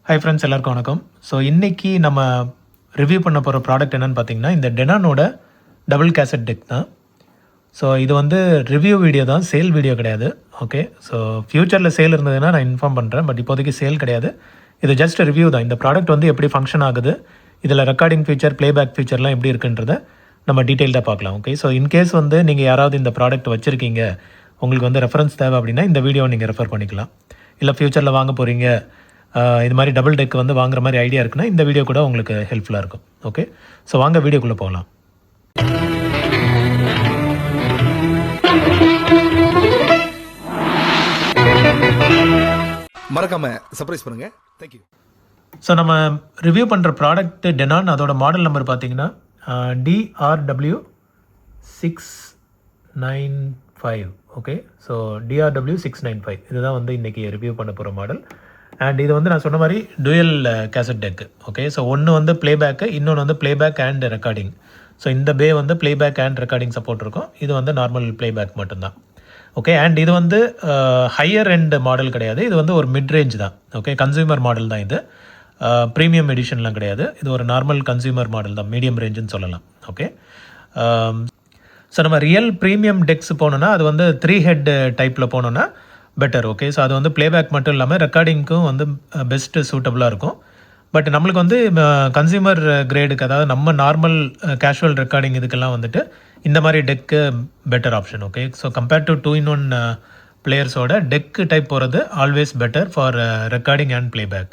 Hi friends, எல்லாருக்கும் வணக்கம். So இன்றைக்கி நம்ம ரிவ்யூ பண்ண போகிற ப்ராடக்ட் என்னென்னு பார்த்தீங்கன்னா, இந்த டெனானோட டபுள் கேசட் டெக் தான். ஸோ இது வந்து ரிவ்யூ வீடியோ தான், சேல் வீடியோ கிடையாது. ஓகே, ஸோ ஃப்யூச்சரில் சேல் இருந்ததுன்னா நான் இன்ஃபார்ம் பண்ணுறேன். பட் இப்போதைக்கு சேல் கிடையாது. இது ஜஸ்ட் ரிவ்யூ தான். இந்த ப்ராடக்ட் வந்து எப்படி ஃபங்க்ஷன் ஆகுது, இதில் ரெக்கார்டிங் ஃபீச்சர், ப்ளேபேக் ஃபீச்சர்லாம் எப்படி இருக்குன்றதை நம்ம டீட்டெயில்டாக பார்க்கலாம். ஓகே, ஸோ இன்கேஸ் வந்து நீங்கள் யாராவது இந்த ப்ராடக்ட் வச்சுருக்கீங்க, உங்களுக்கு வந்து ரெஃபரன்ஸ் தேவை அப்படின்னா இந்த வீடியோவை நீங்கள் ரெஃபர் பண்ணிக்கலாம். இல்லை ஃப்யூச்சரில் வாங்க போகிறீங்க, இது மாதிரி டபுள் டெக் வந்து வாங்குற மாதிரி ஐடியா இருக்குன்னா இந்த வீடியோ கூட உங்களுக்கு ஹெல்ப்ஃபுல்லாக இருக்கும். ஓகே, ஸோ வாங்க வீடியோக்குள்ளே போகலாம். மறக்காம சர்ப்ரைஸ் பண்ணுங்க. தேங்க்யூ. ஸோ நம்ம ரிவ்யூ பண்ணுற ப்ராடக்ட் டெனான், அதோட மாடல் நம்பர் பார்த்தீங்கன்னா DRW695. ஓகே, ஸோ DRW695 இதுதான் வந்து இன்றைக்கி ரிவ்யூ பண்ண போகிற மாடல். அண்ட் இது வந்து நான் சொன்ன மாதிரி dual cassette deck. Okay, so ஒன்று வந்து ப்ளேபேக்கு, இன்னொன்று வந்து ப்ளேபேக் அண்ட் ரெக்கார்டிங். ஸோ இந்த பே வந்து ப்ளேபேக் அண்ட் ரெக்கார்டிங் சப்போர்ட் இருக்கும். இது வந்து நார்மல் ப்ளேபேக் மட்டும்தான். ஓகே, அண்ட் இது வந்து ஹையர் எண்ட் மாடல் கிடையாது. இது வந்து ஒரு மிட் ரேஞ்ச் தான். ஓகே, கன்சியூமர் மாடல் தான் இது. ப்ரீமியம் எடிஷன்லாம் கிடையாது. இது ஒரு நார்மல் கன்சியூமர் மாடல் தான், மீடியம் ரேஞ்சுன்னு சொல்லலாம். ஓகே, ஸோ நம்ம ரியல் ப்ரீமியம் டெக்ஸ் போனோன்னா அது வந்து 3 ஹெட் டைப்பில் போனோன்னா பெட்டர். ஓகே, ஸோ அது வந்து ப்ளேபேக் மட்டும் இல்லாமல் ரெக்கார்டிங்க்கும் வந்து பெஸ்ட்டு சூட்டபுளாக இருக்கும். பட் நம்மளுக்கு வந்து கன்சியூமர் கிரேடுக்கு, அதாவது நம்ம நார்மல் கேஷுவல் ரெக்கார்டிங் இதுக்கெல்லாம் வந்துட்டு இந்த மாதிரி deck better option. Okay, so compared to 2-in-1 பிளேயர்ஸோட டெக்கு டைப் போகிறது always better for recording and playback.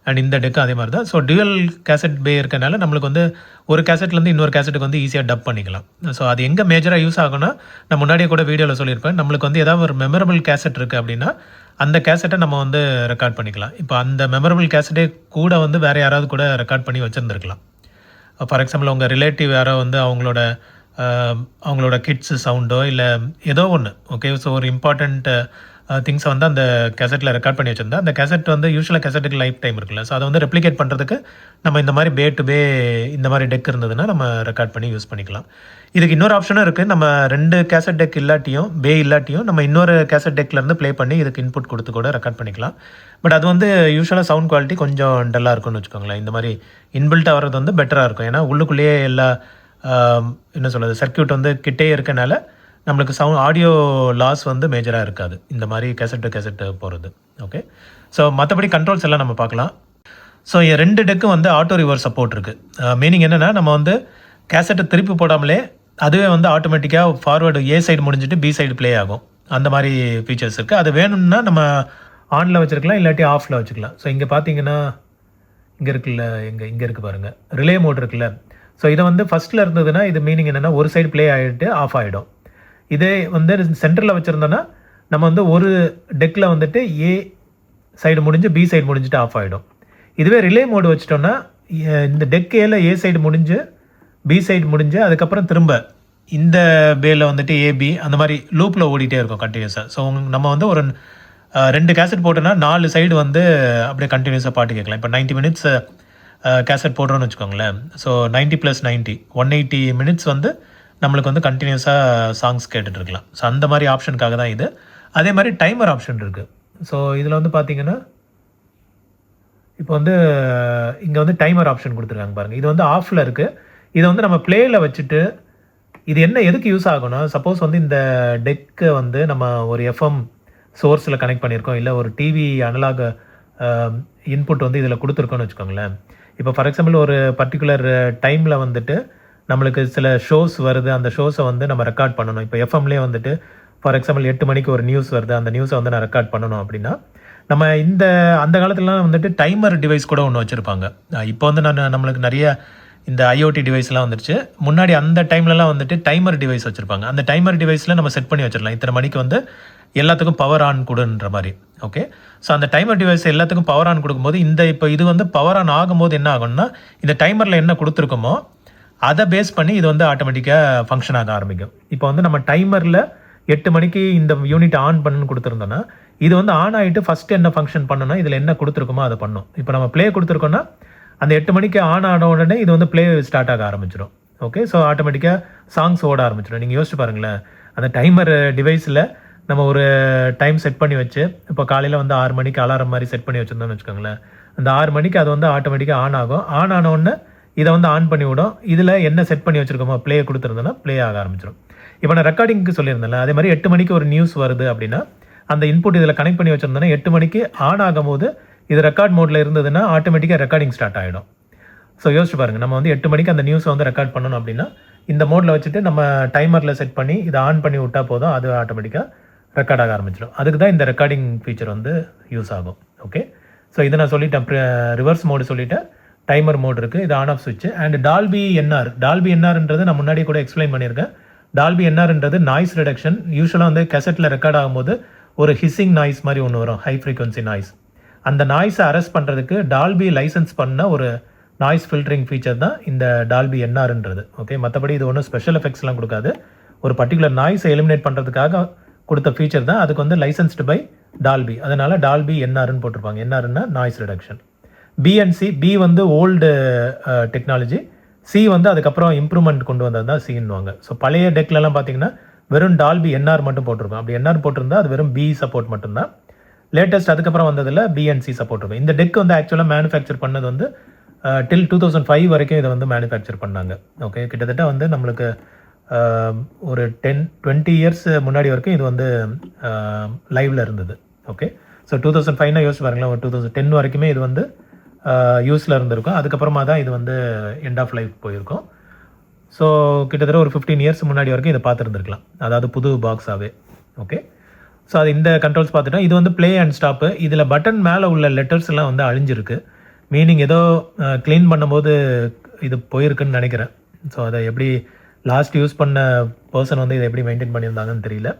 And இந்த டெக்கு அதே மாதிரி தான். ஸோ டியூவல் கேசட் பே இருக்கனால நம்மளுக்கு வந்து ஒரு கேசட்லேருந்து இன்னொரு கேசட்டுக்கு வந்து ஈஸியாக டப் பண்ணிக்கலாம். ஸோ அது எங்கே மேஜராக யூஸ் ஆகும்னா, நான் முன்னாடியே கூட வீடியோவில் சொல்லியிருப்பேன், நம்மளுக்கு வந்து ஏதாவது ஒரு மெமரபிள் கேசட் இருக்குது அப்படின்னா அந்த கேசட்டை நம்ம வந்து ரெக்கார்ட் பண்ணிக்கலாம். இப்போ அந்த மெமரபிள் கேசட்டே கூட வந்து வேறு யாராவது கூட ரெக்கார்ட் பண்ணி வச்சுருந்துருக்கலாம். ஃபார் எக்ஸாம்பிள் உங்கள் ரிலேட்டிவ் யாரோ வந்து அவங்களோட கிட்ஸு சவுண்டோ இல்லை ஏதோ ஒன்று. ஓகே, ஸோ ஒரு இம்பார்ட்டண்ட் திங்ஸை வந்து அந்த கேசட்டில் ரெக்கார்ட் பண்ணி வச்சுருந்தா, அந்த கேசட் வந்து யூஸ்வலாக கேசட்டுக்கு லைஃப் டைம் இருக்குல்ல. ஸோ அதை வந்து ரெப்ளிகேட் பண்ணுறதுக்கு நம்ம இந்த மாதிரி பே டு பே இந்த மாதிரி டெக் இருந்ததுன்னா நம்ம ரெக்கார்ட் பண்ணி யூஸ் பண்ணிக்கலாம். இதுக்கு இன்னொரு ஆப்ஷனும் இருக்குது. நம்ம 2 கேசட் டெக் இல்லாட்டியும், பே இல்லாட்டியும் நம்ம இன்னொரு கேசட் டெக்லேருந்து ப்ளே பண்ணி இதுக்கு இன்புட் கொடுத்து கூட ரெக்கார்ட் பண்ணிக்கலாம். பட் அது வந்து யூஸ்வலாக சவுண்ட் குவாலிட்டி கொஞ்சம் டல்லாக இருக்கும்னு வச்சுக்கோங்களேன். இந்த மாதிரி இன்பில்ட்டாக வர்றது வந்து பெட்டராக இருக்கும். ஏன்னா உள்ளுக்குள்ளேயே எல்லா என்ன சொல்கிறது, சர்க்கியூட் வந்து கிட்டே இருக்கனால நம்மளுக்கு ஆடியோ லாஸ் வந்து மேஜராக இருக்காது இந்த மாதிரி கேசட்டு போகிறது. ஓகே, ஸோ மற்றபடி கண்ட்ரோல்ஸ் எல்லாம் நம்ம பார்க்கலாம். ஸோ 2 டெக்கும் வந்து ஆட்டோ ரிவர்ஸ் சப்போர்ட் இருக்குது. மீனிங் என்னென்னா, நம்ம வந்து கேசட்டை திருப்பி போடாமலே அதுவே வந்து ஆட்டோமேட்டிக்காக ஃபார்வேர்டு ஏ சைடு முடிஞ்சிட்டு பி சைடு ப்ளே ஆகும். அந்த மாதிரி ஃபீச்சர்ஸ் இருக்குது. அது வேணும்னா நம்ம ஆனில் வச்சுருக்கலாம், இல்லாட்டி ஆஃபில் வச்சுக்கலாம். ஸோ இங்கே பார்த்தீங்கன்னா இங்கே இருக்குல்ல, இங்கே இருக்குது பாருங்கள், ரிலே மோட் இருக்குல்ல. ஸோ இதை வந்து ஃபஸ்ட்டில் இருந்ததுன்னா இது மீனிங் என்னென்னா ஒரு சைடு ப்ளே ஆகிட்டு ஆஃப் ஆகிடும். இதே வந்து சென்டரில் வச்சுருந்தோன்னா நம்ம வந்து ஒரு டெக்கில் வந்துட்டு ஏ சைடு முடிஞ்சு பி சைடு முடிஞ்சுட்டு ஆஃப் ஆகிடும். இதுவே ரிலே மோடு வச்சிட்டோன்னா இந்த டெக் ஏல ஏ சைடு முடிஞ்சு பி சைடு முடிஞ்சு அதுக்கப்புறம் திரும்ப இந்த பேல வந்துட்டு ஏபி அந்த மாதிரி லூப்பில் ஓடிட்டே இருக்கும் கண்டினியூஸாக. ஸோ நம்ம வந்து ஒரு 2 கேசட் போட்டோன்னா 4 சைடு வந்து அப்படியே கண்டினியூஸாக பாட்டு கேட்கலாம். இப்போ 90 மினிட்ஸ் கேசட் போடுறோன்னு வச்சுக்கோங்களேன். ஸோ 90 + 90 180 மினிட்ஸ் வந்து நம்மளுக்கு வந்து கண்டினியூஸாக சாங்ஸ் கேட்டுட்ருக்கலாம். ஸோ அந்த மாதிரி ஆப்ஷனுக்காக தான் இது. அதே மாதிரி டைமர் ஆப்ஷன் இருக்குது. ஸோ இதில் வந்து பார்த்திங்கன்னா இப்போ வந்து இங்கே வந்து டைமர் ஆப்ஷன் கொடுத்துருக்காங்க பாருங்கள். இது வந்து ஆஃபில் இருக்குது. இதை வந்து நம்ம ப்ளேயில் வச்சுட்டு இது எதுக்கு யூஸ் ஆகும்னா, சப்போஸ் வந்து இந்த டெக்கை வந்து நம்ம ஒரு எஃப்எம் சோர்ஸில் கனெக்ட் பண்ணியிருக்கோம், இல்லை ஒரு டிவி அனலாக் இன்புட் வந்து இதில் கொடுத்துருக்கோன்னு வச்சுக்கோங்களேன். இப்போ ஃபார் எக்ஸாம்பிள் ஒரு பர்டிகுலர் டைமில் வந்துட்டு நம்மளுக்கு சில ஷோஸ் வருது, அந்த ஷோஸை வந்து நம்ம ரெக்கார்ட் பண்ணணும். இப்போ எஃப்எம்லேயே வந்துட்டு ஃபார் எக்ஸாம்பிள் 8 மணிக்கு ஒரு நியூஸ் வருது, அந்த நியூஸை வந்து நான் ரெக்கார்ட் பண்ணணும் அப்படின்னா நம்ம அந்த காலத்துலலாம் வந்துட்டு டைமர் டிவைஸ் கூட ஒன்று வச்சுருப்பாங்க. இப்போ வந்து நம்மளுக்கு நிறைய இந்த ஐஓடி டிவைஸ்லாம் வந்துருச்சு. முன்னாடி அந்த டைம்லலாம் வந்துட்டு டைமர் டிவைஸ் வச்சுருப்பாங்க. அந்த டைமர் டிவைஸில் நம்ம செட் பண்ணி வச்சிடலாம், இத்தனை மணிக்கு வந்து எல்லாத்துக்கும் பவர் ஆன் கொடுன்ற மாதிரி. ஓகே, ஸோ அந்த டைமர் டிவைஸ் எல்லாத்துக்கும் பவர் ஆன் கொடுக்கும்போது இப்போ இது வந்து பவர் ஆன் ஆகும்போது என்ன ஆகும்னா, இந்த டைமரில் என்ன கொடுத்துருக்கோமோ அதை பேஸ் பண்ணி இது வந்து ஆட்டோமேட்டிக்காக ஃபங்க்ஷன் ஆக ஆரம்பிக்கும். இப்போ வந்து நம்ம டைமரில் 8 மணிக்கு இந்த யூனிட் ஆன் பண்ணுன்னு கொடுத்துருந்தோன்னா இது வந்து ஆன் ஆகிட்டு ஃபஸ்ட்டு என்ன ஃபங்க்ஷன் பண்ணணும்னா இதில் என்ன கொடுத்துருக்கோமோ அதை பண்ணும். இப்போ நம்ம ப்ளே கொடுத்துருக்கோன்னா அந்த 8 மணிக்கு ஆன் ஆன உடனே இது வந்து ப்ளே ஸ்டார்ட் ஆக ஆரம்பிச்சிடும். ஓகே, ஸோ ஆட்டோமேட்டிக்காக சாங்ஸ் ஓட ஆரம்பிச்சிடும். நீங்கள் யோசிச்சு பாருங்களேன், அந்த டைமர் டிவைஸில் நம்ம ஒரு டைம் செட் பண்ணி வச்சு இப்போ காலையில் வந்து 6 மணிக்கு அலாரம் மாதிரி செட் பண்ணி வச்சுருந்தோம்னு வச்சுக்கோங்களேன். அந்த 6 மணிக்கு அது வந்து ஆட்டோமேட்டிக்காக ஆன் ஆகும். ஆன் ஆனோடனே இதை வந்து ஆன் பண்ணி விடும். இதில் என்ன செட் பண்ணி வச்சுருக்கோமோ ப்ளே கொடுத்துருந்தோன்னா ப்ளே ஆக ஆரம்பிச்சிடும். இப்போ நான் ரெக்கார்டிங்க்கு சொல்லியிருந்தேன்ல, அதே மாதிரி 8 மணிக்கு ஒரு நியூஸ் வருது அப்படின்னா அந்த இன்புட் இதில் கனெக்ட் பண்ணி வச்சுருந்தோன்னா 8 மணிக்கு ஆன் ஆகும்போது இது ரெக்கார்ட் மோடில் இருந்ததுன்னா ஆட்டோமேட்டிக்காக ரெக்கார்டிங் ஸ்டார்ட் ஆகிடும். ஸோ யோசிச்சு பாருங்கள், நம்ம வந்து 8 மணிக்கு அந்த நியூஸை வந்து ரெக்கார்ட் பண்ணணும் அப்படின்னா இந்த மோடில் வச்சுட்டு நம்ம டைமரில் செட் பண்ணி இதை ஆன் பண்ணி விட்டால் போதும், அது ஆட்டோமேட்டிக்காக ரெக்கார்ட் ஆக ஆரம்பிச்சிடும். அதுக்கு தான் இந்த ரெக்கார்டிங் ஃபீச்சர் வந்து யூஸ் ஆகும். ஓகே, ஸோ இதை நான் சொல்லிட்டேன். ரிவர்ஸ் மோடு சொல்லிட்டேன், டைமர் மோட் இருக்குது, இது ஆன் ஆஃப் சுவிட்ச். அண்ட் டால்பி என்ஆர்ன்றது நான் முன்னாடி கூட எக்ஸ்பிளைன் பண்ணியிருக்கேன். டால்பி என்ஆர்ன்றது நாய்ஸ் ரிடக்ஷன். யூஸ்வலாக வந்து கேசட்டில் ரெக்கார்ட் ஆகும்போது ஒரு ஹிஸ்ஸிங் நாய்ஸ் மாதிரி ஒன்று வரும், ஹை ஃப்ரீக்வன்சி நாய்ஸ். அந்த நாய்ஸை அரெஸ்ட் பண்ணுறதுக்கு டால்பி லைசன்ஸ் பண்ண ஒரு நாய்ஸ் ஃபில்டரிங் ஃபீச்சர் தான் இந்த டால்பி என்ஆர்ன்றது. ஓகே, மற்றபடி இது ஒன்றும் ஸ்பெஷல் எஃபெக்ட்ஸ்லாம் கொடுக்காது. ஒரு பர்டிகுலர் நாய்ஸை எலிமினேட் பண்ணுறதுக்காக கொடுத்த ஃபீச்சர் தான். அதுக்கு வந்து லைசன்ஸ்டு பை டால்பி, அதனால் டால்பி என்ஆர்ன்னு போட்டிருப்பாங்க. என்ஆர்னா நாய்ஸ் ரிடக்ஷன். பிஎன்சி, பி வந்து ஓல்டு டெக்னாலஜி, சி வந்து அதுக்கப்புறம் இம்ப்ரூவ்மெண்ட் கொண்டு வந்தது தான் சின்னுவாங்க. ஸோ பழைய டெக்லலாம் பார்த்தீங்கன்னா வெறும் டால்பி என்ஆர் மட்டும் போட்டிருக்கோம். அப்படி என்ஆர் போட்டிருந்தா அது வெறும் பி சப்போர்ட் மட்டும்தான். லேட்டஸ்ட் அதுக்கப்புறம் வந்ததில் பிஎன்சி சப்போர்ட் இருக்கும். இந்த டெக் வந்து ஆக்சுவலாக மேனுஃபேக்சர் பண்ணது வந்து டில் 2005 வரைக்கும் இதை வந்து மேனுஃபேக்சர் பண்ணாங்க. ஓகே, கிட்டத்தட்ட வந்து நம்மளுக்கு ஒரு 10-20 இயர்ஸ் முன்னாடி வரைக்கும் இது வந்து லைவில் இருந்தது. ஓகே, ஸோ 2005 யோசிச்சு பாருங்களேன், ஒரு 2010 வரைக்குமே இது வந்து யூஸில் இருந்திருக்கும். அதுக்கப்புறமா தான் இது வந்து எண்ட் ஆஃப் லைஃப் போயிருக்கும். ஸோ கிட்டத்தட்ட ஒரு 15 இயர்ஸ் முன்னாடி வரைக்கும் இதை பார்த்துருந்துருக்கலாம், அதாவது புது பாக்ஸாகவே. ஓகே, ஸோ அது இந்த கண்ட்ரோல்ஸ் பார்த்துட்டோம். இது வந்து ப்ளே அண்ட் ஸ்டாப்பு. இதில் பட்டன் மேலே உள்ள லெட்டர்ஸ் எல்லாம் வந்து அழிஞ்சிருக்கு. மீனிங் ஏதோ க்ளீன் பண்ணும்போது இது போயிருக்குன்னு நினைக்கிறேன். ஸோ அதை எப்படி லாஸ்ட் யூஸ் பண்ண பர்சன் வந்து இதை எப்படி மெயின்டைன் பண்ணியிருந்தாங்கன்னு தெரியல.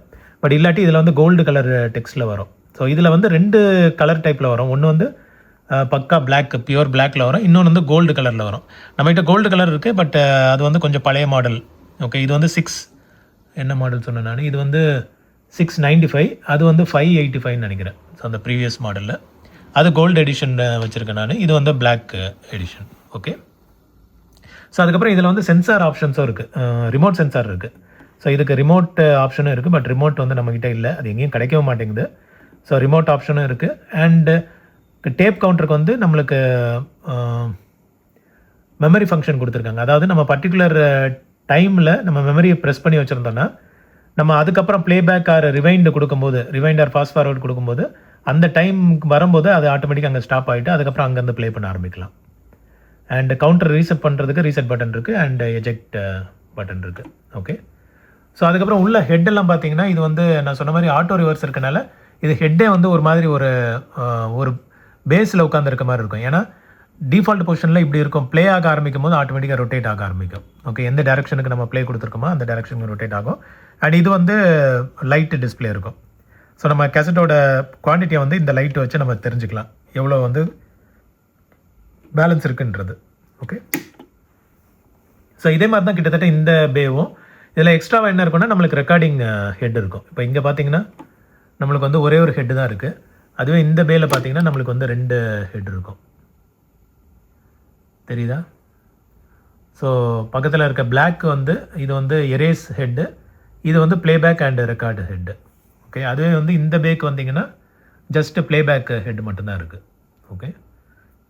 பட் இல்லாட்டி இதில் வந்து கோல்டு கலர் டெக்ஸ்ட்டில் வரும். ஸோ இதில் வந்து 2 கலர் டைப்பில் வரும். ஒன்று வந்து பக்கா பிளாக், பியூர் பிளாக்ல வரும். இன்னொன்று வந்து கோல்டு கலரில் வரும். நம்மகிட்ட கோல்டு கலர் இருக்குது, பட் அது வந்து கொஞ்சம் பழைய மாடல். ஓகே, இது வந்து 6 என்ன மாடல் சொன்னேன் நான், இது வந்து 695, அது வந்து 585 நினைக்கிறேன். ஸோ அந்த ப்ரீவியஸ் மாடலில் அது கோல்டு எடிஷன் வச்சுருக்கேன் நான். இது வந்து பிளாக் எடிஷன். ஓகே, ஸோ அதுக்கப்புறம் இதில் வந்து சென்சார் ஆப்ஷன்ஸும் இருக்குது, ரிமோட் சென்சார் இருக்குது. ஸோ இதுக்கு ரிமோட் ஆப்ஷனும் இருக்குது, பட் ரிமோட் வந்து நம்மக்கிட்ட இல்லை, அது எங்கேயும் கிடைக்கவும் மாட்டேங்குது. ஸோ ரிமோட் ஆப்ஷனும் இருக்குது. அண்டு டேப் கவுண்டருக்கு வந்து நம்மளுக்கு மெமரி ஃபங்க்ஷன் கொடுத்துருக்காங்க. அதாவது நம்ம பர்டிகுலர் டைமில் நம்ம மெமரியை ப்ரெஸ் பண்ணி வச்சுருந்தோன்னா நம்ம அதுக்கப்புறம் ப்ளேபேக் ஆர் ரிவைண்ட் கொடுக்கும்போது, ரிவைண்ட் ஆர் ஃபாஸ்ட் ஃபார்வர்ட் கொடுக்கும்போது அந்த டைம் வரும்போது அது ஆட்டோமேட்டிக்காக அங்கே ஸ்டாப் ஆகிட்டு அதுக்கப்புறம் அங்கேருந்து ப்ளே பண்ண ஆரம்பிக்கலாம். அண்ட் கவுண்டர் ரீசெட் பண்ணுறதுக்கு ரீசெட் பட்டன் இருக்குது, அண்ட் எஜெக்ட் பட்டன் இருக்குது. ஓகே, ஸோ அதுக்கப்புறம் உள்ள ஹெட்டெல்லாம் பார்த்தீங்கன்னா இது வந்து நான் சொன்ன மாதிரி ஆட்டோ ரிவர்ஸ் இருக்கனால இது ஹெட்டே வந்து ஒரு மாதிரி ஒரு பேஸில் உட்காந்துருக்க மாதிரி இருக்கும். ஏன்னா டிஃபால்ட் பொசிஷனில் இப்படி இருக்கும், ப்ளே ஆக ஆரம்பிக்கும் போது ஆட்டோமேட்டிக்காக ரொட்டேட் ஆக ஆரம்பிக்கும். ஓகே, எந்த டேரக்ஷனுக்கு நம்ம ப்ளே கொடுத்துருக்கோமோ அந்த டேரக்ஷனுக்கு ரொட்டேட் ஆகும். அண்ட் இது வந்து லைட்டு டிஸ்பிளே இருக்கும். ஸோ நம்ம கேசட்டோட குவான்டிட்டியை வந்து இந்த லைட்டை வச்சு நம்ம தெரிஞ்சுக்கலாம் எவ்வளோ வந்து பேலன்ஸ் இருக்குன்றது. ஓகே, ஸோ இதே மாதிரி தான் கிட்டத்தட்ட இந்த பேவும். இதில் எக்ஸ்ட்ராவாக என்ன இருக்குன்னா நம்மளுக்கு ரெக்கார்டிங் ஹெட் இருக்கும். இப்போ இங்கே பார்த்தீங்கன்னா நம்மளுக்கு வந்து ஒரே ஒரு ஹெட்டு தான் இருக்குது. அதுவே இந்த பேயில் பார்த்தீங்கன்னா நம்மளுக்கு வந்து 2 ஹெட் இருக்கும், தெரியுதா? ஸோ பக்கத்தில் இருக்க பிளாக் வந்து இது வந்து எரேஸ் ஹெட்டு, இது வந்து playback and record head. Okay, அதுவே வந்து இந்த பேக்கு வந்தீங்கன்னா ஜஸ்ட் ப்ளேபேக் ஹெட் மட்டும்தான் இருக்குது. ஓகே,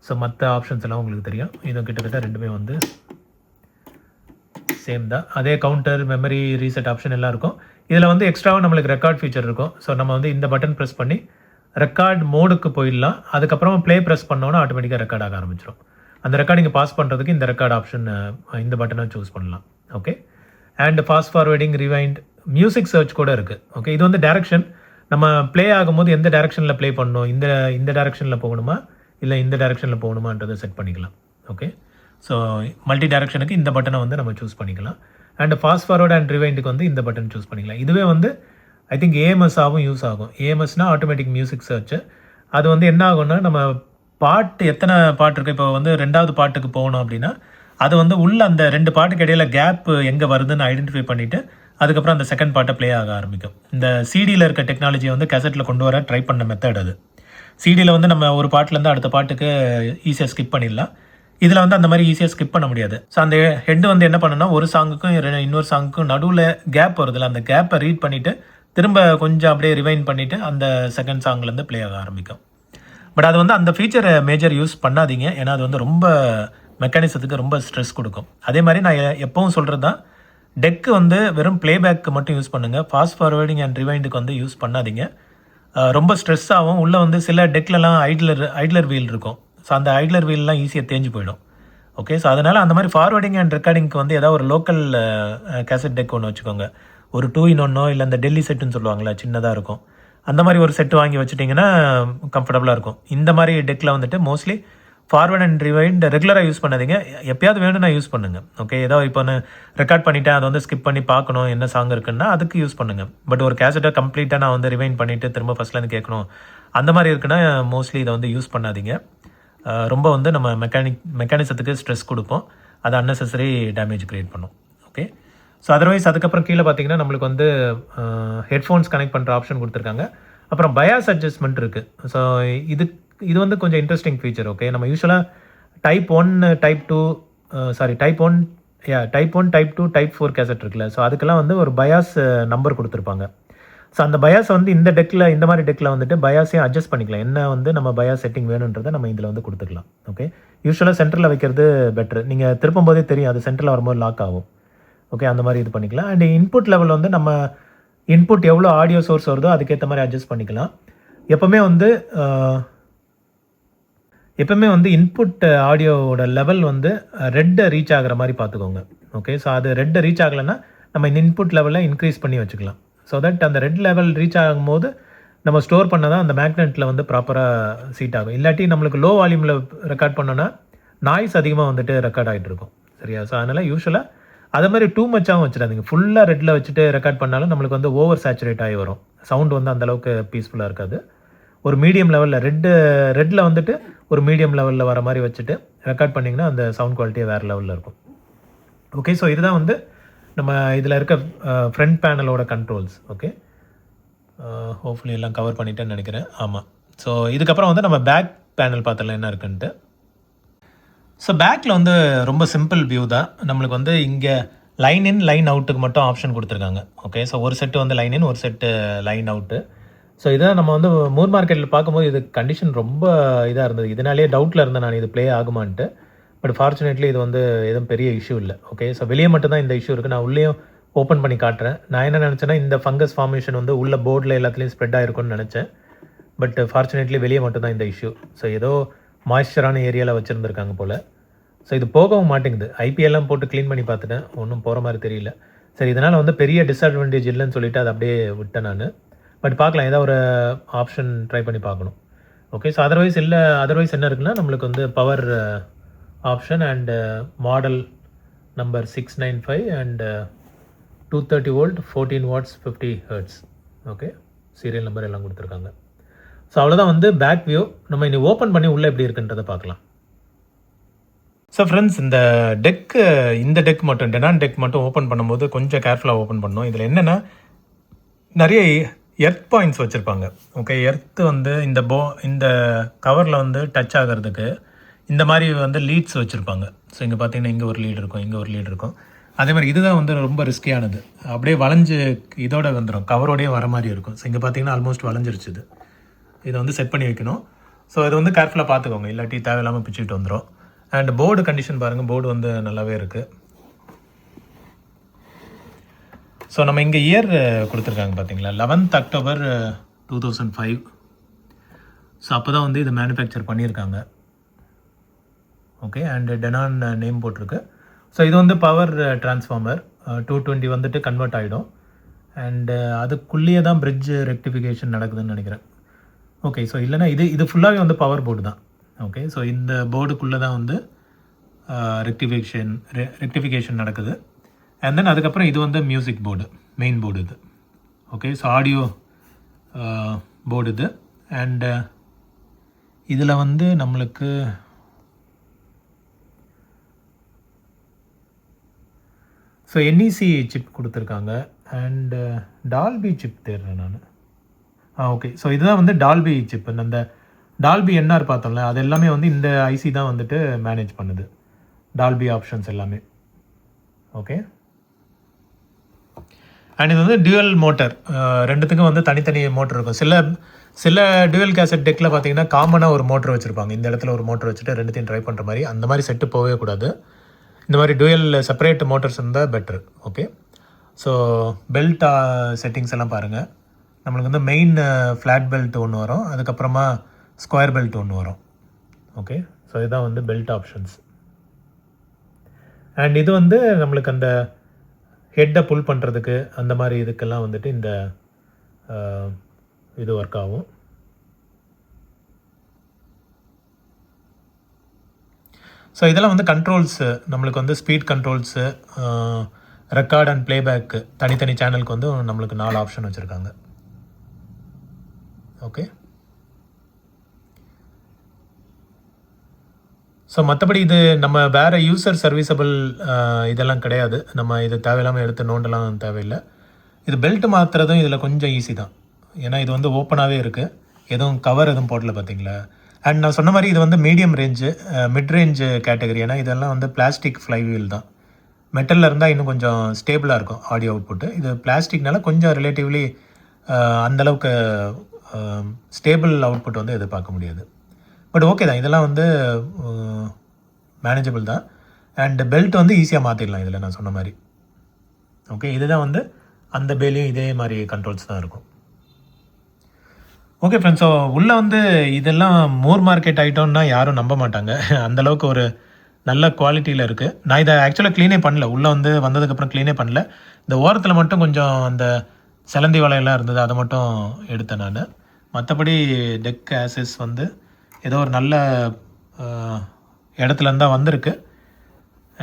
ஸோ மற்ற ஆப்ஷன்ஸ் எல்லாம் உங்களுக்கு தெரியும். இது கிட்டத்தட்ட ரெண்டுமே வந்து சேம் தான். அதே கவுண்டர், மெமரி, ரீசெட் ஆப்ஷன் எல்லாம் இருக்கும். இதில் வந்து எக்ஸ்ட்ராவாக நம்மளுக்கு ரெக்கார்ட் ஃபீச்சர் இருக்கும். ஸோ நம்ம வந்து இந்த பட்டன் ப்ரெஸ் பண்ணி ரெக்கார்ட் மோடுக்கு போயிடலாம். அதுக்கப்புறமா ப்ளே ப்ரெஸ் பண்ணோன்னா ஆட்டோமேட்டிக்காக ரெக்கார்ட் ஆக ஆரம்பிச்சிடும். அந்த ரெக்கார்டிங்கை பாஸ் பண்ணுறதுக்கு இந்த ரெக்கார்ட் ஆப்ஷன், இந்த பட்டனை சூஸ் பண்ணலாம். Okay, and fast forwarding, rewind, music search கூட இருக்குது. ஓகே, இது வந்து டேரக்ஷன், நம்ம ப்ளே ஆகும்போது எந்த டேரக்ஷனில் ப்ளே பண்ணணும், இந்த டேரக்ஷனில் போகணுமா இல்லை இந்த டேரக்ஷனில் போகணுமான்றதை செட் பண்ணிக்கலாம். ஓகே, ஸோ மல்டி டேரக்ஷனுக்கு இந்த பட்டனை வந்து நம்ம சூஸ் பண்ணிக்கலாம். அண்ட் ஃபாஸ்ட் ஃபார்வர்ட் அண்ட் ரிவைண்டுக்கு வந்து இந்த பட்டன் சூஸ் பண்ணிக்கலாம். இதுவே வந்து ஐ திங்க் ஏஎம்எஸ்ஸாகவும் யூஸ் ஆகும். ஏஎம்எஸ்னால் ஆட்டோமேட்டிக் மியூசிக் சர்ச்சு. அது வந்து என்ன ஆகும்னா நம்ம பாட்டு எத்தனை பாட்டு இருக்குது, இப்போ வந்து 2வது பாட்டுக்கு போகணும் அப்படின்னா அது வந்து உள்ள அந்த 2 பாட்டுக்கு இடையில கேப் எங்கே வருதுன்னு ஐடென்டிஃபை பண்ணிவிட்டு அதுக்கப்புறம் அந்த செகண்ட் பாட்டை ப்ளே ஆக ஆரம்பிக்கும். இந்த சிடியில் இருக்க டெக்னாலஜியை வந்து கேசட்டில் கொண்டு வர ட்ரை பண்ண மெத்தட் அது. சிடியில் வந்து நம்ம ஒரு பாட்டிலேருந்து அடுத்த பாட்டுக்கு ஈஸியாக ஸ்கிப் பண்ணிடலாம். இதில் வந்து அந்த மாதிரி ஈஸியாக ஸ்கிப் பண்ண முடியாது. ஸோ அந்த ஹெட் வந்து என்ன பண்ணுன்னா ஒரு சாங்குக்கும் இன்னொரு சாங்குக்கும் நடுவில் கேப் வருதுல்ல, அந்த கேப்பை ரீட் பண்ணிவிட்டு திரும்ப கொஞ்சம் அப்படியே ரிவைண்ட் பண்ணிவிட்டு அந்த செகண்ட் சாங்லேருந்து ப்ளே ஆக ஆரம்பிக்கும். பட் அது வந்து அந்த ஃபீச்சரை மேஜர் யூஸ் பண்ணாதீங்க, ஏன்னா அது வந்து ரொம்ப மெக்கானிசத்துக்கு ரொம்ப ஸ்ட்ரெஸ் கொடுக்கும். அதே மாதிரி நான் எப்பவும் சொல்கிறது தான், டெக்கு வந்து வெறும் ப்ளேபேக்கு மட்டும் யூஸ் பண்ணுங்கள், ஃபாஸ்ட் ஃபார்வேர்டிங் அண்ட் ரிவைண்டுக்கு வந்து யூஸ் பண்ணாதீங்க. ரொம்ப ஸ்ட்ரெஸ் ஆகும். உள்ளே வந்து சில டெக்லலாம் ஐட்லர் வீல் இருக்கும். ஸோ அந்த ஐட்லர் வீல்லாம் ஈஸியாக தேஞ்சு போயிடும். ஓகே, ஸோ அதனால் அந்த மாதிரி ஃபார்வர்டிங் அண்ட் ரெக்கார்டிங்க்கு வந்து ஏதாவது ஒரு லோக்கல் கேசட் டெக் ஒன்று வச்சுக்கோங்க. ஒரு 2-in-1 இல்லை அந்த டெல்லி செட்டுன்னு சொல்லுவாங்களே, சின்னதாக இருக்கும். அந்த மாதிரி ஒரு செட்டு வாங்கி வச்சுட்டிங்கன்னா கம்ஃபர்டபுளாக இருக்கும். இந்த மாதிரி டெக்கில் வந்துட்டு மோஸ்ட்லி ஃபார்வர்ட் அண்ட் ரிவைண்ட் ரெகுலராக யூஸ் பண்ணாதீங்க. எப்பயாவது வேணும்னா யூஸ் பண்ணுங்கள். ஓகே, ஏதோ இப்போ நான் ரெக்கார்ட் பண்ணிவிட்டேன், அதை வந்து ஸ்கிப் பண்ணி பார்க்கணும் என்ன சாங் இருக்குன்னா அதுக்கு யூஸ் பண்ணுங்கள். பட் ஒரு கேசட்டை கம்ப்ளீட்டாக நான் வந்து ரிவைண்ட் பண்ணிவிட்டு திரும்ப ஃபஸ்ட்லேருந்து கேட்கணும் அந்த மாதிரி இருக்குன்னா மோஸ்ட்லி இதை வந்து யூஸ் பண்ணாதீங்க. ரொம்ப வந்து நம்ம மெக்கானிசத்துக்கு ஸ்ட்ரெஸ் கொடுப்போம். அது அன்னெசரி டேமேஜ் க்ரியேட் பண்ணும். ஓகே, ஸோ அதர்வைஸ் அதுக்கப்புறம் கீழே பார்த்தீங்கன்னா நம்மளுக்கு வந்து ஹெட்ஃபோன்ஸ் கனெக்ட் பண்ணுற ஆப்ஷன் கொடுத்துருக்காங்க. அப்புறம் பயாஸ் அட்ஜஸ்ட்மெண்ட் இருக்குது. ஸோ இது வந்து கொஞ்சம் இன்ட்ரெஸ்டிங் ஃபீச்சர். ஓகே, நம்ம யூஸ்வலாக type 1 type 2 type 2 type 4 cassette இருக்குல்ல, ஸோ அதுக்கெல்லாம் வந்து ஒரு பயாஸ் நம்பர் கொடுத்துருப்பாங்க. ஸோ அந்த பயாஸ் வந்து இந்த மாதிரி டெக்கில் வந்துட்டு பயாஸையும் அட்ஜஸ்ட் பண்ணிக்கலாம். என்ன வந்து நம்ம பயாஸ் செட்டிங் வேணுன்றதை நம்ம இதில் வந்து கொடுத்துக்கலாம். ஓகே, யூஸ்வலாக சென்டரில் வைக்கிறது பெட்ரு. நீங்கள் திருப்பும் போதே தெரியும் அது சென்டரில் வரும்போது லாக் ஆகும். ஓகே, அந்த மாதிரி இது பண்ணிக்கலாம். அண்ட் இன்புட் லெவல் வந்து நம்ம இன்புட் எவ்வளோ ஆடியோ சோர்ஸ் வருதோ அதுக்கேற்ற மாதிரி அட்ஜஸ்ட் பண்ணிக்கலாம். எப்போவுமே வந்து இன்புட் ஆடியோவோட லெவல் வந்து ரெட்டை ரீச் ஆகிற மாதிரி பார்த்துக்கோங்க. ஓகே, ஸோ அது ரெட்டை ரீச் ஆகலைன்னா நம்ம இந்த இன்புட் லெவலில் இன்க்ரீஸ் பண்ணி வச்சுக்கலாம். ஸோ தட் அந்த ரெட் லெவல் ரீச் ஆகும்போது நம்ம ஸ்டோர் பண்ண தான் அந்த மேக்னெட்டில் வந்து ப்ராப்பராக சீட் ஆகும். இல்லாட்டி நம்மளுக்கு லோ வால்யூமில் ரெக்கார்ட் பண்ணோன்னா நாய்ஸ் அதிகமாக வந்துட்டு ரெக்கார்ட் ஆகிட்டு இருக்கும். சரியா? ஸோ அதனால் யூஸ்வலாக அது மாதிரி டூ மச்சாகவும் வச்சுடாதீங்க. ஃபுல்லாக ரெட்டில் வச்சுட்டு ரெக்கார்ட் பண்ணாலும் நம்மளுக்கு வந்து ஓவர் சேச்சுரேட் ஆகி வரும். சவுண்ட் வந்து அந்தளவுக்கு பீஸ்ஃபுல்லாக இருக்காது. ஒரு மீடியம் லெவலில் ரெட்டில் வந்துட்டு ஒரு மீடியம் லெவலில் வர மாதிரி வச்சுட்டு ரெக்கார்ட் பண்ணிங்கன்னா அந்த சவுண்ட் குவாலிட்டியே வேறு லெவலில் இருக்கும். ஓகே, ஸோ இதுதான் வந்து நம்ம இதில் இருக்க ஃப்ரண்ட் பேனலோட கண்ட்ரோல்ஸ். ஓகே, ஹோப்ஃபுல்லி எல்லாம் கவர் பண்ணிட்டேன்னு நினைக்கிறேன். ஆமாம், ஸோ இதுக்கப்புறம் வந்து நம்ம பேக் பேனல் பார்த்தலாம் என்ன இருக்குன்ட்டு. ஸோ பேக்கில் வந்து ரொம்ப சிம்பிள் வியூ தான். நம்மளுக்கு வந்து இங்கே லைன் இன் லைன் அவுட்டுக்கு மட்டும் ஆப்ஷன் கொடுத்துருக்காங்க. ஓகே, ஸோ ஒரு செட்டு வந்து லைன் இன், ஒரு செட்டு லைன் அவுட்டு. ஸோ இதான் நம்ம வந்து மூர் மார்க்கெட்டில் பார்க்கும்போது இது கண்டிஷன் ரொம்ப இதாக இருந்தது. இதனாலே டவுட்டில் இருந்தேன் நான் இது ப்ளே ஆகுமான்ட்டு. பட் ஃபார்ச்சுனேட்லி இது வந்து எதுவும் பெரிய இஷ்யூ இல்லை. ஓகே, ஸோ வெளியே மட்டும்தான் இந்த இஷ்யூ இருக்குது. நான் உள்ளேயும் ஓப்பன் பண்ணி காட்டுறேன். நான் என்ன நினச்சேன்னா இந்த ஃபங்கஸ் ஃபார்மேஷன் வந்து உள்ள போர்டில் எல்லாத்துலேயும் ஸ்ப்ரெட் ஆகிருக்கும்னு நினச்சேன். பட் ஃபார்ச்சுனேட்லி வெளியே மட்டும்தான் இந்த இஷ்யூ. ஸோ ஏதோ மாய்ஸ்சரான ஏரியாவில் வச்சுருந்துருக்காங்க போல். ஸோ இது போகவும் மாட்டேங்குது. ஐபிஎல்லாம் போட்டு க்ளீன் பண்ணி பார்த்துட்டேன், ஒன்றும் போகிற மாதிரி தெரியல. சரி, இதனால் வந்து பெரிய டிஸ்அட்வான்டேஜ் இல்லைன்னு சொல்லிவிட்டு அதை அப்படியே விட்டேன் நான். பட் பார்க்கலாம், ஏதாவது ஒரு ஆப்ஷன் ட்ரை பண்ணி பார்க்கணும். ஓகே, ஸோ அதர்வைஸ் என்ன இருக்குன்னா நம்மளுக்கு வந்து power option and model number 695 and 230 volt 14 watts 50 Hz. Okay, serial number எல்லாம் கொடுத்துருக்காங்க. ஸோ அவ்வளோதான் வந்து பேக் வியூ. நம்ம இனி ஓப்பன் பண்ணி உள்ளே எப்படி இருக்குன்றதை பார்க்கலாம். ஸோ ஃப்ரெண்ட்ஸ், இந்த டெக் மட்டும் டெனான் டெக் மட்டும் ஓப்பன் பண்ணும்போது கொஞ்சம் கேர்ஃபுல்லாக ஓப்பன் பண்ணணும். இதில் என்னென்னா நிறைய எர்த் பாயிண்ட்ஸ் வச்சுருப்பாங்க. ஓகே, எர்த்து வந்து இந்த கவரில் வந்து டச் ஆகிறதுக்கு இந்த மாதிரி வந்து லீட்ஸ் வச்சுருப்பாங்க. ஸோ இங்கே பார்த்தீங்கன்னா இங்கே ஒரு லீட் இருக்கும், இங்கே ஒரு லீட் இருக்கும். அதே மாதிரி இதுதான் வந்து ரொம்ப ரிஸ்கியானது. அப்படியே வளைஞ்சு இதோட வந்துடும், கவரோடையே வர மாதிரி இருக்கும். ஸோ இங்கே பார்த்தீங்கன்னா ஆல்மோஸ்ட் வளைஞ்சிருச்சு. இதை வந்து செட் பண்ணி வைக்கணும். ஸோ இது வந்து கேர்ஃபுல்லாக பார்த்துக்கோங்க, இல்லாட்டி தேவையில்லாமல் பிச்சுட்டு வந்துடும். அண்ட் போர்டு கண்டிஷன் பாருங்கள், போர்டு வந்து நல்லாவே இருக்குது. ஸோ நம்ம இங்கே இயர் கொடுத்துருக்காங்க பார்த்தீங்களா, 11th October 2005. ஸோ அப்போ தான் வந்து இதை மேனுஃபேக்சர் பண்ணியிருக்காங்க. ஓகே, அண்ட் டெனான் நேம் போட்டிருக்கு. ஸோ இது வந்து பவர் டிரான்ஸ்ஃபார்மர் 220 வந்துட்டு கன்வெர்ட் ஆகிடும். அண்டு அதுக்குள்ளேயே தான் பிரிட்ஜ் ரெக்டிஃபிகேஷன் நடக்குதுன்னு நினைக்கிறேன். ஓகே, ஸோ இல்லைனா இது ஃபுல்லாகவே வந்து பவர் போர்டு தான். ஓகே, ஸோ இந்த போர்டுக்குள்ளே தான் வந்து ரெக்டிஃபிகேஷன் நடக்குது. அண்ட் தென் அதுக்கப்புறம் இது வந்து மியூசிக் போர்டு, மெயின் போர்டு இது. ஓகே, ஸோ ஆடியோ போர்டு இது. அண்டு இதில் வந்து நம்மளுக்கு ஸோ என்இசி சிப் கொடுத்துருக்காங்க. அண்டு டால்பி சிப் தேடுறேன் நான். ஓகே, ஸோ இதுதான் வந்து டால்பி சிப். அந்த டால்பி என்ஆர் பார்த்தோம்ல, அது எல்லாமே வந்து இந்த ஐசி தான் வந்துட்டு மேனேஜ் பண்ணுது, டால்பி ஆப்ஷன்ஸ் எல்லாமே. ஓகே, அண்ட் இது வந்து டியூவல் மோட்டர், ரெண்டுத்துக்கும் வந்து தனித்தனி மோட்டர் இருக்கும். சில டியூவல் கேசட் டெக்கில் பார்த்தீங்கன்னா காமனாக ஒரு மோட்டர் வச்சுருப்பாங்க. இந்த இடத்துல ஒரு மோட்டர் வச்சுட்டு ரெண்டுத்தையும் ட்ரை பண்ணுற மாதிரி. அந்த மாதிரி செட்டு போகவே கூடாது. இந்த மாதிரி டியூவல் செப்பரேட் மோட்டர்ஸ் இருந்தால் பெட்ரு. ஓகே, ஸோ பெல்ட் செட்டிங்ஸ் எல்லாம் பாருங்கள். நம்மளுக்கு வந்து மெயின் ஃப்ளாட் பெல்ட் ஒன்று வரும், அதுக்கப்புறமா ஸ்கொயர் பெல்ட் ஒன்று வரும். ஓகே, ஸோ இதுதான் வந்து பெல்ட் ஆப்ஷன்ஸ். அண்ட் இது வந்து நம்மளுக்கு அந்த ஹெட்டை புல் பண்ணுறதுக்கு அந்த மாதிரி இதுக்கெல்லாம் வந்துட்டு இந்த இது ஒர்க் ஆகும். ஸோ இதெல்லாம் வந்து கண்ட்ரோல்ஸு, நம்மளுக்கு வந்து speed controls, record and playback தனித்தனி சேனலுக்கு வந்து நம்மளுக்கு 4 ஆப்ஷன் வச்சுருக்காங்க. ஓகே, ஸோ மற்றபடி இது நம்ம வேறு யூசர் சர்வீஸபிள் இதெல்லாம் கிடையாது. நம்ம இது தேவையில்லாமல் எடுத்து நோண்டெல்லாம் தேவையில்லை. இது பெல்ட் மாற்றுறதும் இதில் கொஞ்சம் ஈஸி தான். ஏன்னா இது வந்து ஓப்பனாகவே இருக்குது, எதுவும் கவர் எதுவும் போடல பார்த்தீங்களா. அண்ட் நான் சொன்ன மாதிரி இது வந்து medium range, mid range category. ஏன்னா இதெல்லாம் வந்து பிளாஸ்டிக் ஃப்ளைவீல் தான். மெட்டலில் இருந்தால் இன்னும் கொஞ்சம் ஸ்டேபிளாக இருக்கும் ஆடியோ அவுட்புட்டு. இது பிளாஸ்டிக்னால கொஞ்சம் ரிலேட்டிவ்லி அந்தளவுக்கு ஸ்டேபிள் அவுட்புட் வந்து எதிர்பார்க்க முடியாது. பட் ஓகே தான், இதெல்லாம் வந்து மேனேஜபிள் தான். அண்ட் பெல்ட் வந்து ஈஸியாக மாற்றிடலாம் இதில் நான் சொன்ன மாதிரி. ஓகே, இதுதான் வந்து அந்த பேலையும் இதே மாதிரி கண்ட்ரோல்ஸ் தான் இருக்கும். ஓகே ஃப்ரெண்ட்ஸ், ஸோ உள்ளே வந்து இதெல்லாம் மூர் மார்க்கெட் ஐட்டம்னா யாரும் நம்ப மாட்டாங்க. அந்தளவுக்கு ஒரு நல்ல குவாலிட்டியில் இருக்குது. நான் இதை ஆக்சுவலாக க்ளீனே பண்ணல, உள்ளே வந்து வந்ததுக்கப்புறம் க்ளீனே பண்ணல. இந்த ஓரத்தில் மட்டும் கொஞ்சம் அந்த சிலந்தி வலையெல்லாம் இருந்தது, அதை மட்டும் எடுத்தேன் நான். மற்றபடி டெக் ஆசஸ் வந்து ஏதோ ஒரு நல்ல இடத்துல இருந்தால் வந்திருக்கு.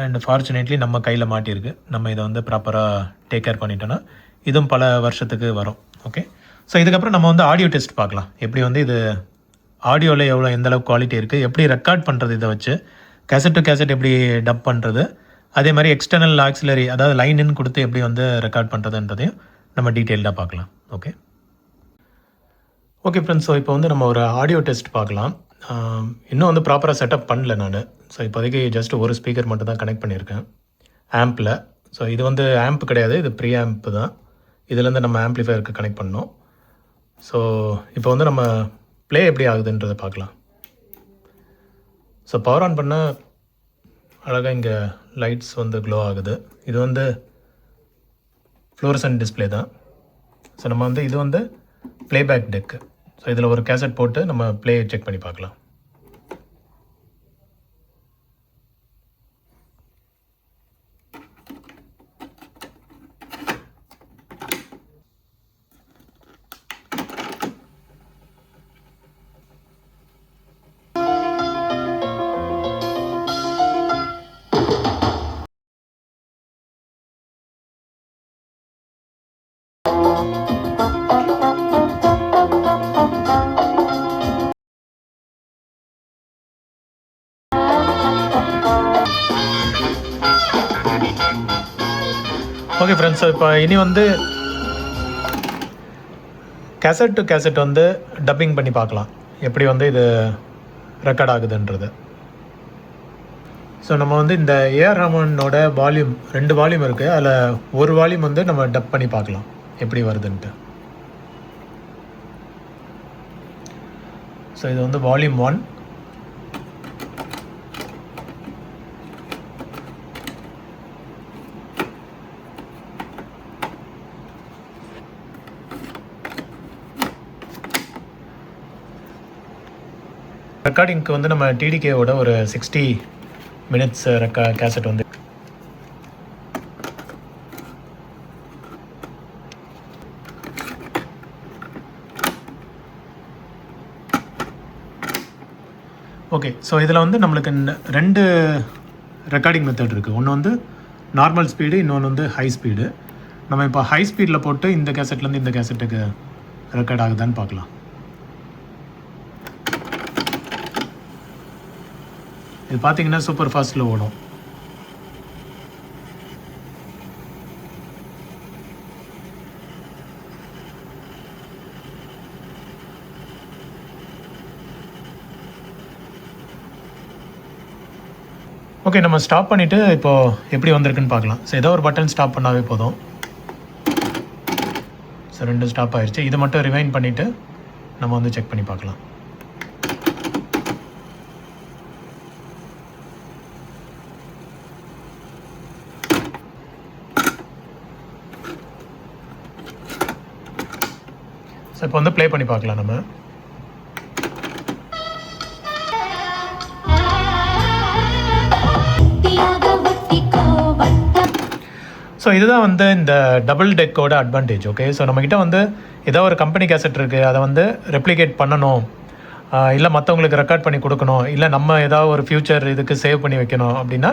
அண்ட் ஃபார்ச்சுனேட்லி நம்ம கையில் மாட்டியிருக்கு. நம்ம இதை வந்து ப்ராப்பராக டேக் கேர் பண்ணிட்டோன்னா இதுவும் பல வருஷத்துக்கு வரும். ஓகே, ஸோ இதுக்கப்புறம் நம்ம வந்து ஆடியோ டெஸ்ட் பார்க்கலாம். எப்படி வந்து இது ஆடியோவில் எவ்வளோ எந்தளவுக்கு குவாலிட்டி இருக்குது, எப்படி ரெக்கார்ட் பண்ணுறது, இதை வச்சு கேசட் டு கேசட் எப்படி டப் பண்ணுறது, அதே மாதிரி எக்ஸ்டர்னல் ஆக்சிலரி அதாவது லைன் கொடுத்து எப்படி வந்து ரெக்கார்ட் பண்ணுறதுன்றதையும் நம்ம டீட்டெயில்டாக பார்க்கலாம். ஓகே ஃப்ரெண்ட்ஸ், ஸோ இப்போ வந்து நம்ம ஒரு ஆடியோ டெஸ்ட் பார்க்கலாம். இன்னும் வந்து ப்ராப்பராக செட்டப் பண்ணல நான். ஸோ இப்போதைக்கு ஜஸ்ட் ஒரு ஸ்பீக்கர் மட்டும் தான் கனெக்ட் பண்ணியிருக்கேன் ஆம்பில். ஸோ இது வந்து ஆம்ப் கிடையாது, இது ப்ரீ ஆம்ப் தான். இதுலேருந்து நம்ம ஆம்ப்ளிஃபயருக்கு கனெக்ட் பண்ணோம். ஸோ இப்போ வந்து நம்ம ப்ளே எப்படி ஆகுதுன்றதை பார்க்கலாம். ஸோ பவர் ஆன் பண்ணால் அழகாக இங்கே லைட்ஸ் வந்து க்ளோ ஆகுது. இது வந்து ஃப்ளோரசன்ட் டிஸ்பிளே தான். ஸோ நம்ம வந்து இது வந்து ப்ளேபேக் டெக்கு. ஸோ இதில் ஒரு கேசட் போட்டு நம்ம ப்ளே செக் பண்ணி பார்க்கலாம். ஓகே ஃப்ரெண்ட்ஸ், ஸோ இப்போ இனி வந்து கேசட் டு கேசட் வந்து டப்பிங் பண்ணி பார்க்கலாம், எப்படி வந்து இது ரெக்கார்ட் ஆகுதுன்றது. ஸோ நம்ம வந்து இந்த ஏஆர் ரஹ்மானோட வால்யூம் 2 வால்யூம் இருக்குது, அதில் ஒரு வால்யூம் வந்து நம்ம டப் பண்ணி பார்க்கலாம் எப்படி வருதுன்ட்டு. ஸோ இது வந்து வால்யூம் 1. ரெக்கார்டிங்க்கு வந்து நம்ம டிடிகேவோட ஒரு 60 மினிட்ஸ் கேசட் வந்து ஓகே. ஸோ இதில் வந்து நம்மளுக்கு 2 ரெக்கார்டிங் மெத்தட் இருக்குது. ஒன்று வந்து நார்மல் ஸ்பீடு, இன்னொன்று வந்து ஹை ஸ்பீடு. நம்ம இப்போ ஹை ஸ்பீடில் போட்டு இந்த கேசட்லேருந்து இந்த கேசட்டுக்கு ரெக்கார்ட் ஆகுதான்னு பார்க்கலாம். இது பார்த்தீங்கன்னா சூப்பர் ஃபாஸ்ட்டில் ஓடும். ஓகே, நம்ம ஸ்டாப் பண்ணிவிட்டு இப்போது எப்படி வந்திருக்குன்னு பார்க்கலாம். ஸோ ஏதோ ஒரு பட்டன் ஸ்டாப் பண்ணாவே போதும். ஸோ 2 ஸ்டாப் ஆயிடுச்சு. இது மட்டும் ரிவைண்ட் பண்ணிவிட்டு நம்ம வந்து செக் பண்ணி பார்க்கலாம். ஸோ இப்போ வந்து ப்ளே பண்ணி பார்க்கலாம் நம்ம. ஸோ இதுதான் வந்து இந்த டபுள் டெக்கோட அட்வான்டேஜ். ஓகே, ஸோ நம்மக்கிட்ட வந்து ஏதோ ஒரு கம்பெனி கேசட் இருக்குது, அதை வந்து ரெப்ளிகேட் பண்ணணும், இல்லை மற்றவங்களுக்கு ரெக்கார்ட் பண்ணி கொடுக்கணும், இல்லை நம்ம ஏதாவது ஒரு ஃப்யூச்சர் இதுக்கு சேவ் பண்ணி வைக்கணும் அப்படின்னா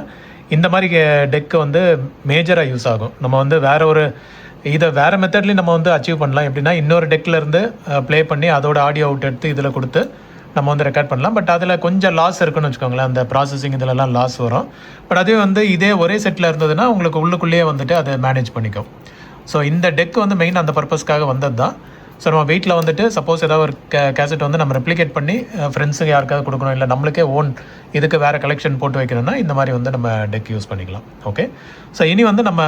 இந்த மாதிரி டெக்கு வந்து மேஜராக யூஸ் ஆகும். நம்ம வந்து இதை வேறு மெத்தட்லேயும் நம்ம வந்து அச்சீவ் பண்ணலாம். எப்படின்னா இன்னொரு டெக்லேருந்து ப்ளே பண்ணி அதோட ஆடியோ அவுட் எடுத்து இதில் கொடுத்து நம்ம வந்து ரெக்கார்ட் பண்ணலாம். பட் அதில் கொஞ்சம் லாஸ் இருக்குன்னு வச்சுக்கோங்களேன், அந்த ப்ராசஸிங் இதிலலாம் லாஸ் வரும். பட் அதே வந்து இதே ஒரே செட்டில் இருந்ததுன்னா உங்களுக்கு உள்ளுக்குள்ளேயே வந்துட்டு அதை மேனேஜ் பண்ணிக்கும். ஸோ இந்த டெக் வந்து மெயின் அந்த பர்பஸ்க்காக வந்தது தான். ஸோ நம்ம வீட்டில் வந்துட்டு சப்போஸ் ஏதாவது ஒரு கேசட் வந்து நம்ம ரெப்ளிகேட் பண்ணி ஃப்ரெண்ட்ஸுக்கு யாருக்காவது கொடுக்கணும், இல்லை நம்மளுக்கே ஓன் இதுக்கு வேறு கலெக்ஷன் போட்டு வைக்கணும்னா இந்த மாதிரி வந்து நம்ம டெக் யூஸ் பண்ணிக்கலாம். ஓகே, ஸோ இனி வந்து நம்ம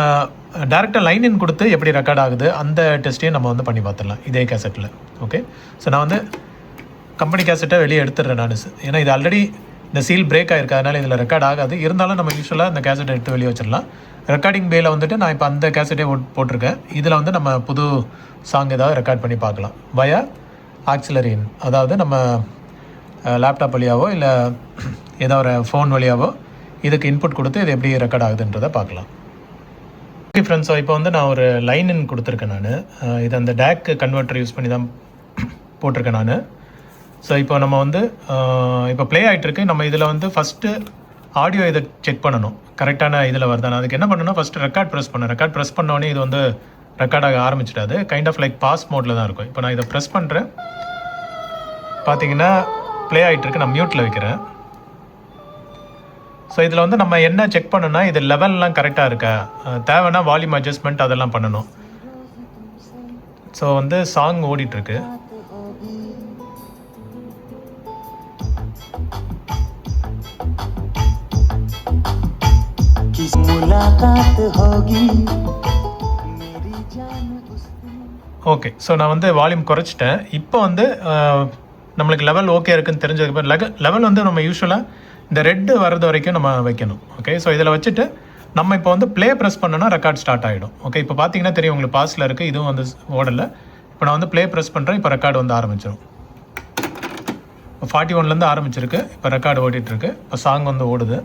டேரெக்டாக லைன் இன் கொடுத்து எப்படி ரெக்கார்ட் ஆகுது அந்த டெஸ்ட்டையும் நம்ம வந்து பண்ணி பார்த்துடலாம் இதே கேசட்டில். ஓகே, ஸோ நான் வந்து கம்பெனி கேசட்டை வெளியே எடுத்துடுறேன் நான். ஏன்னா இது ஆல்ரெடி இந்த சீல் பிரேக் ஆகிருக்கு, அதனால் இதில் ரெக்கார்ட் ஆகாது. இருந்தாலும் நம்ம யூஸ்வலாக இந்த கேசட்டை எடுத்து வெளியே வச்சிடலாம். ரெக்கார்டிங் பேயில் வந்துட்டு நான் இப்போ அந்த கேசட்டே போட்டிருக்கேன். இதில் வந்து நம்ம புது சாங் ஏதாவது ரெக்கார்ட் பண்ணி பார்க்கலாம் வயா ஆக்சிலரி இன், அதாவது நம்ம லேப்டாப் வழியாவோ இல்லை ஏதோ ஒரு ஃபோன் வழியாவோ இதுக்கு இன்புட் கொடுத்து இது எப்படி ரெக்கார்ட் ஆகுதுன்றதை பார்க்கலாம். ஓகே ஃப்ரெண்ட்ஸ், ஸோ இப்போ வந்து நான் ஒரு லைன் இன் கொடுத்துருக்கேன். நான் இது அந்த டேக் கன்வெர்ட்டர் யூஸ் பண்ணி தான் போட்டிருக்கேன் நான். ஸோ இப்போ நம்ம வந்து இப்போ ப்ளே ஆகிட்டுருக்கு. நம்ம இதில் வந்து ஃபஸ்ட்டு ஆடியோ இதை செக் பண்ணணும் கரெக்டான இதில் வருதானே. அதுக்கு என்ன பண்ணணும்னா ஃபஸ்ட்டு ரெக்கார்ட் ப்ரெஸ் பண்ணோடனே இது வந்து ரெக்கார்ட் ஆக ஆரம்பிச்சிடாது. கைண்ட் ஆஃப் லைக் பாஸ் மோடில் தான் இருக்கும். இப்போ நான் இதை ப்ரெஸ் பண்ணுறேன், பார்த்தீங்கன்னா ப்ளே ஆகிட்டுருக்கு. நான் மியூட்டில் வைக்கிறேன். ஸோ இதில் வந்து நம்ம என்ன செக் பண்ணணும்னா இது லெவல்லாம் கரெக்டாக இருக்கா, தேவைன்னா வால்யூம் அட்ஜஸ்ட்மெண்ட் அதெல்லாம் பண்ணணும். ஸோ வந்து சாங் ஓடிட்டுருக்கு. ஓகே, ஸோ நான் வந்து வால்யூம் குறைச்சிட்டேன். இப்போ வந்து நம்மளுக்கு லெவல் ஓகே இருக்குன்னு தெரிஞ்சதுக்கு லெவல் வந்து நம்ம யூஸ்வலாக இந்த ரெட்டு வர்றது வரைக்கும் நம்ம வைக்கணும். ஓகே, ஸோ இதில் வச்சுட்டு நம்ம இப்போ வந்து ப்ளே ப்ரெஸ் பண்ணோன்னா ரெக்கார்ட் ஸ்டார்ட் ஆகிடும். ஓகே, இப்போ பார்த்தீங்கன்னா தெரியும் உங்களுக்கு பாஸில் இருக்குது, இதுவும் வந்து ஓடலை. இப்போ நான் வந்து ப்ளே ப்ரெஸ் பண்ணுறேன், இப்போ ரெக்கார்டு வந்து ஆரம்பிச்சிடும். இப்போ 41லேருந்து ஆரம்பிச்சிருக்கு, இப்போ ரெக்கார்டு ஓடிட்டுருக்கு. இப்போ சாங் வந்து ஓடுது.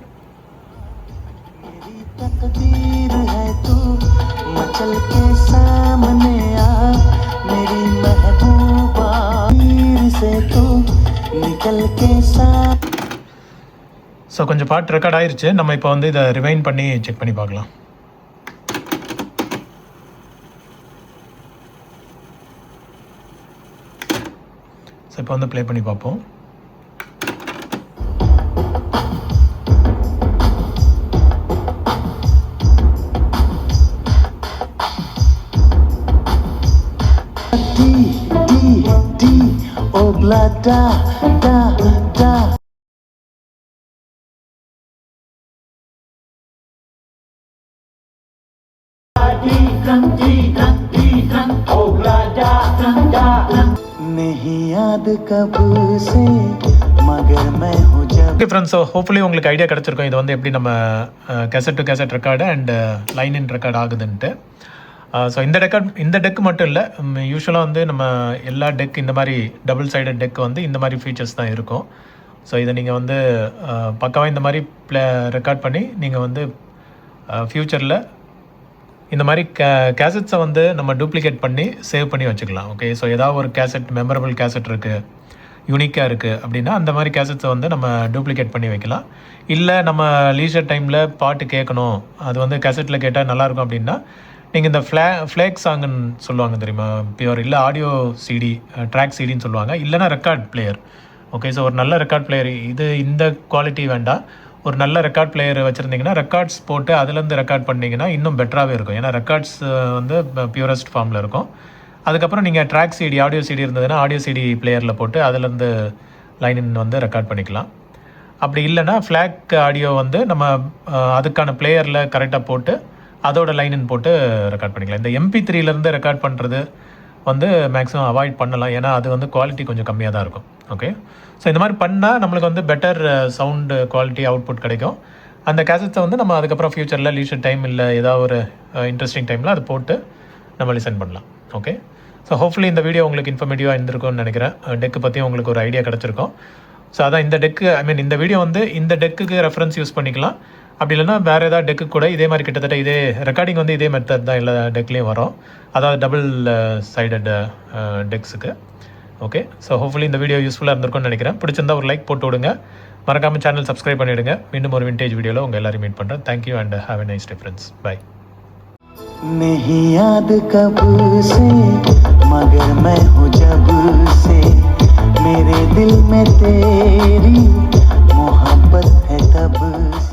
ஸோ கொஞ்சம் பாட்டு ரெக்கார்ட் ஆயிடுச்சு. நம்ம இப்போ வந்து இதை ரிவைண்ட் பண்ணி செக் பண்ணி பார்க்கலாம். ஸோ இப்போ வந்து ப்ளே பண்ணி பார்ப்போம். ஓகே ஃப்ரெண்ட்ஸ், ஸோ ஹோப்ஃபுல்லி உங்களுக்கு ஐடியா கிடச்சிருக்கும் இது வந்து எப்படி நம்ம cassette to cassette record and line in record ஆகுதுன்ட்டு. ஸோ இந்த டெக்கு மட்டும் இல்லை, யூஸ்வலாக வந்து நம்ம எல்லா டெக் இந்த மாதிரி டபுள் சைடட் டெக் வந்து இந்த மாதிரி ஃபீச்சர்ஸ் தான் இருக்கும். ஸோ இதை நீங்கள் வந்து பக்காவாக இந்த மாதிரி ரெக்கார்ட் பண்ணி நீங்கள் வந்து ஃப்யூச்சரில் இந்த மாதிரி கேசட்ஸை வந்து நம்ம டூப்ளிகேட் பண்ணி சேவ் பண்ணி வச்சுக்கலாம். ஓகே, ஸோ ஏதாவது ஒரு கேசட் மெமரபிள் கேசட் இருக்குது, யூனிக்காக இருக்குது அப்படின்னா அந்த மாதிரி கேசட்ஸை வந்து நம்ம டூப்ளிகேட் பண்ணி வைக்கலாம். இல்லை நம்ம லீஷர் டைமில் பாட்டு கேட்கணும், அது வந்து கேசட்டில் கேட்டால் நல்லாயிருக்கும் அப்படின்னா நீங்கள் இந்த ஃப்ளேக் சாங்குன்னு சொல்லுவாங்க தெரியுமா, பியூர் இல்லை ஆடியோ சிடி ட்ராக் சிடின்னு சொல்லுவாங்க, இல்லைனா ரெக்கார்ட் பிளேயர். ஓகே, ஸோ ஒரு நல்ல ரெக்கார்ட் பிளேயர், இந்த குவாலிட்டி வேண்டாம், ஒரு நல்ல ரெக்கார்ட் பிளேயர் வச்சுருந்தீங்கன்னா ரெக்கார்ட்ஸ் போட்டு அதுலேருந்து ரெக்கார்ட் பண்ணிங்கன்னா இன்னும் பெட்டராகவே இருக்கும். ஏன்னா ரெக்கார்ட்ஸ் வந்து பியூரஸ்ட் ஃபார்மில் இருக்கும். அதுக்கப்புறம் நீங்கள் ட்ராக் சிடி ஆடியோ சிடி இருந்ததுன்னா ஆடியோ சிடி பிளேயரில் போட்டு அதுலேருந்து லைன் வந்து ரெக்கார்ட் பண்ணிக்கலாம். அப்படி இல்லைனா ஃப்ளாக் ஆடியோ வந்து நம்ம அதுக்கான பிளேயரில் கரெக்டாக போட்டு அதோட லைன் போட்டு ரெக்கார்ட் பண்ணிக்கலாம். இந்த MP3லேருந்து ரெக்கார்ட் பண்ணுறது வந்து மேக்ஸிமம் அவாய்ட் பண்ணலாம். ஏன்னா அது வந்து குவாலிட்டி கொஞ்சம் கம்மியாக தான் இருக்கும். ஓகே, ஸோ இந்த மாதிரி பண்ணால் நம்மளுக்கு வந்து பெட்டர் சவுண்டு குவாலிட்டி அவுட்புட் கிடைக்கும். அந்த கேசட்ஸை வந்து நம்ம அதுக்கப்புறம் ஃப்யூச்சரில் லீஷர் டைம் இல்லை ஏதாவது ஒரு இன்ட்ரெஸ்டிங் டைமில் அது போட்டு நம்ம லிசன் பண்ணலாம். ஓகே, ஸோ ஹோப்ஃபுல்லி இந்த வீடியோ உங்களுக்கு இன்ஃபர்மேட்டிவாக இருந்திருக்கும்னு நினைக்கிறேன். டெக்கு பற்றியும் உங்களுக்கு ஒரு ஐடியா கிடச்சிருக்கும். ஸோ அதான் இந்த டெக்கு, இந்த வீடியோ வந்து இந்த டெக்குக்கு ரெஃபரன்ஸ் யூஸ் பண்ணிக்கலாம். அப்படி இல்லைனா வேறு ஏதாவது டெக்கு கூட இதே மாதிரி கிட்டத்தட்ட இதே ரெக்கார்டிங் வந்து இதே மெத்தட் தான் எல்லா டெக்லேயும் வரும். அதாவது டபுள் சைடட் டெக்ஸுக்கு. ஓகே, ஸோ ஹோப்ஃபுல்லி இந்த வீடியோ யூஸ்ஃபுல்லாக இருந்திருக்கும்னு நினைக்கிறேன். பிடிச்சிருந்தா ஒரு லைக் போட்டு விடுங்க. மறக்காமல் சேனல் சப்ஸ்கிரைப் பண்ணிவிடுங்க. மீண்டும் ஒரு விண்டேஜ் வீடியோவில் உங்கள் எல்லாரும் மீட் பண்ணுறேன். Thank you and have a nice day friends. Bye. नहीं याद कब से मगर मैं हूँ जब से, मेरे दिल में तेरी मोहब्बत है तब से।